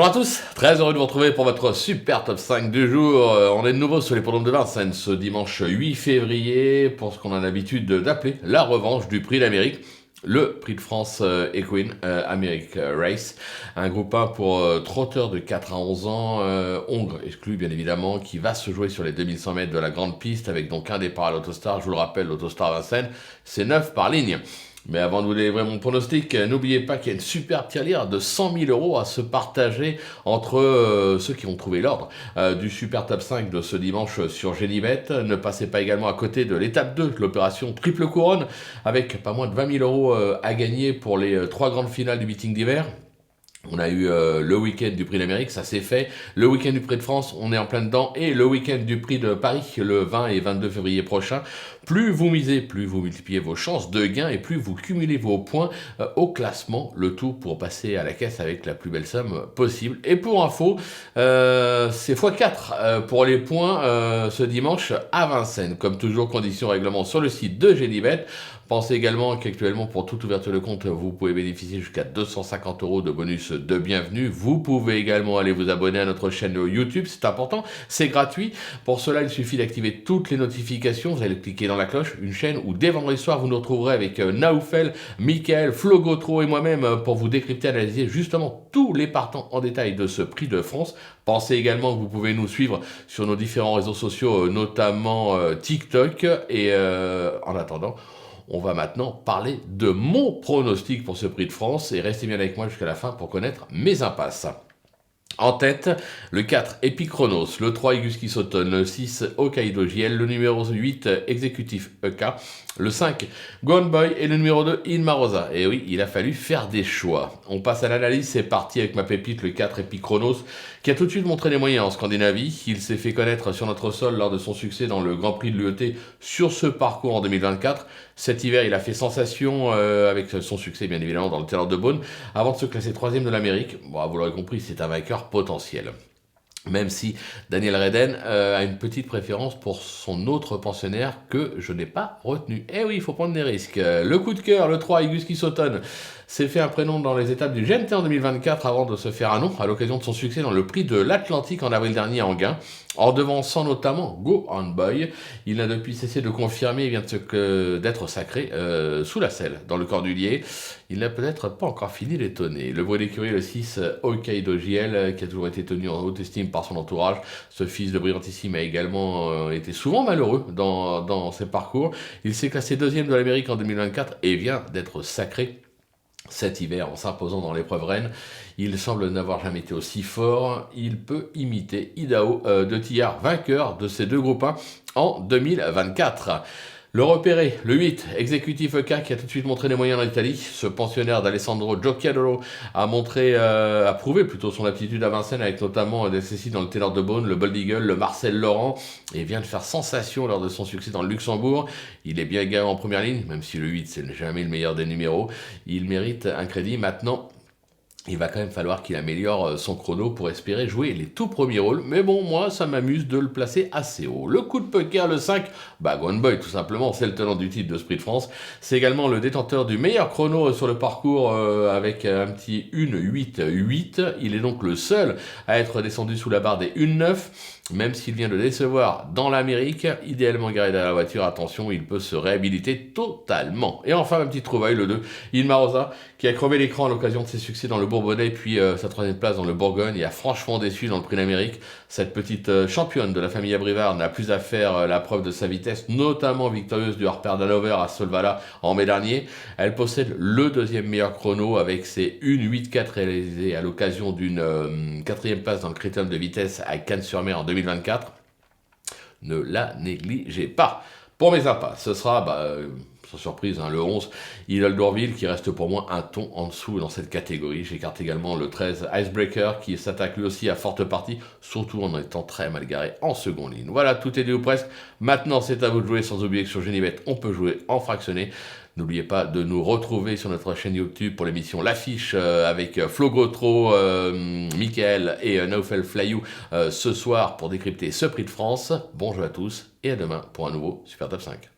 Bonjour à tous, très heureux de vous retrouver pour votre super top 5 du jour. On est de nouveau sur les podiums de Vincennes ce dimanche 8 février pour ce qu'on a l'habitude d'appeler la revanche du prix d'Amérique. Le prix de France Equine America Race, un groupe 1 pour trotteurs de 4 à 11 ans, hongres exclus bien évidemment, qui va se jouer sur les 2100 mètres de la grande piste avec donc un départ à l'Autostar. Je vous le rappelle, l'Autostar Vincennes, c'est 9 par ligne. Mais avant de vous délivrer mon pronostic, n'oubliez pas qu'il y a une super tirelire de 100 000 € à se partager entre ceux qui vont trouver l'ordre du super top 5 de ce dimanche sur Génibet. Ne passez pas également à côté de l'étape 2 de l'opération Triple Couronne avec pas moins de 20 000 € à gagner pour les 3 grandes finales du meeting d'hiver. On a eu le week-end du Prix d'Amérique, ça s'est fait. Le week-end du Prix de France, on est en plein dedans. Et le week-end du Prix de Paris, le 20 et 22 février prochain. Plus vous misez, plus vous multipliez vos chances de gain et plus vous cumulez vos points au classement. Le tout pour passer à la caisse avec la plus belle somme possible. Et pour info, c'est x4 pour les points ce dimanche à Vincennes. Comme toujours, conditions règlement sur le site de Génibet. Pensez également qu'actuellement, pour toute ouverture de compte, vous pouvez bénéficier jusqu'à 250 € de bonus de bienvenue. Vous pouvez également aller vous abonner à notre chaîne YouTube, c'est important, c'est gratuit. Pour cela, il suffit d'activer toutes les notifications. Vous allez cliquer dans la cloche, une chaîne où dès vendredi soir, vous nous retrouverez avec Naoufel, Mickaël, Flo Gautreau et moi-même pour vous décrypter, analyser justement tous les partants en détail de ce Prix de France. Pensez également que vous pouvez nous suivre sur nos différents réseaux sociaux, notamment TikTok. Et en attendant, on va maintenant parler de mon pronostic pour ce Prix de France et restez bien avec moi jusqu'à la fin pour connaître mes impasses. En tête, le 4, Epicronos, le 3, Iguski Sauton, le 6, Hokkaido JL, le numéro 8, Exécutif EK, le 5, Gone Boy et le numéro 2, Inmarosa. Et oui, il a fallu faire des choix. On passe à l'analyse, c'est parti avec ma pépite, le 4, Epicronos, qui a tout de suite montré les moyens en Scandinavie. Il s'est fait connaître sur notre sol lors de son succès dans le Grand Prix de l'UET sur ce parcours en 2024. Cet hiver, il a fait sensation avec son succès, bien évidemment, dans le Taylor de Beaune, avant de se classer 3e de l'Amérique. Bon, vous l'aurez compris, c'est un vainqueur potentiel. Même si Daniel Redden a une petite préférence pour son autre pensionnaire que je n'ai pas retenu. Eh oui, il faut prendre des risques. Le coup de cœur, le 3, Iguski Sauton, s'est fait un prénom dans les étapes du GNT en 2024 avant de se faire un nom à l'occasion de son succès dans le Prix de l'Atlantique en avril dernier en Gain. En devançant notamment Go On Boy, il n'a depuis cessé de confirmer, il vient d'être sacré sous la selle dans le Cordelier. Il n'a peut-être pas encore fini d'étonner. Le voile d'écurie, le 6, Hokkaido JL, qui a toujours été tenu en haute estime par son entourage. Ce fils de brillantissime a également été souvent malheureux dans ses parcours. Il s'est classé 2e de l'Amérique en 2024 et vient d'être sacré cet hiver en s'imposant dans l'épreuve reine. Il semble n'avoir jamais été aussi fort. Il peut imiter Idaho de Tillard, vainqueur de ces deux groupes 1 en 2024. Le repéré, le 8, Exécutif EK, qui a tout de suite montré les moyens en Italie. Ce pensionnaire d'Alessandro Giochiadolo a prouvé plutôt son aptitude à Vincennes avec notamment des essais dans le Taylor de Beaune, le Bold Eagle, le Marcel Laurent et vient de faire sensation lors de son succès dans le Luxembourg. Il est bien garé en première ligne, même si le 8 c'est jamais le meilleur des numéros. Il mérite un crédit maintenant. Il va quand même falloir qu'il améliore son chrono pour espérer jouer les tout premiers rôles. Mais bon, moi, ça m'amuse de le placer assez haut. Le coup de poker, le 5, Gone Boy, tout simplement, c'est le tenant du titre de Prix de France. C'est également le détenteur du meilleur chrono sur le parcours avec un petit 1-8-8. Il est donc le seul à être descendu sous la barre des 1-9. Même s'il vient de décevoir dans l'Amérique, idéalement garé dans la voiture, attention, il peut se réhabiliter totalement. Et enfin, ma petite trouvaille, le 2, Inmarosa, qui a crevé l'écran à l'occasion de ses succès dans le Bourbonnais, puis sa 3e place dans le Bourgogne, et a franchement déçu dans le Prix d'Amérique. Cette petite championne de la famille Abrivard n'a plus à faire la preuve de sa vitesse, notamment victorieuse du Harper d'Hanover à Solvala en mai dernier. Elle possède le 2e meilleur chrono avec ses 1-8-4 réalisés à l'occasion d'une 4e place dans le critérium de vitesse à Cannes-sur-Mer en 2024. Ne la négligez pas. Pour mes impasses, ce sera, sans surprise, le 11, Idol d'Orville, qui reste pour moi un ton en dessous dans cette catégorie. J'écarte également le 13, Icebreaker, qui s'attaque lui aussi à forte partie, surtout en étant très mal garé en seconde ligne. Voilà, tout est dit ou presque. Maintenant, c'est à vous de jouer, sans oublier que sur Génibet, on peut jouer en fractionné. N'oubliez pas de nous retrouver sur notre chaîne YouTube pour l'émission L'Affiche avec Flo Gautreau, Mickaël et Naoufel Flayou ce soir pour décrypter ce Prix de France. Bon jeu à tous et à demain pour un nouveau Super Top 5.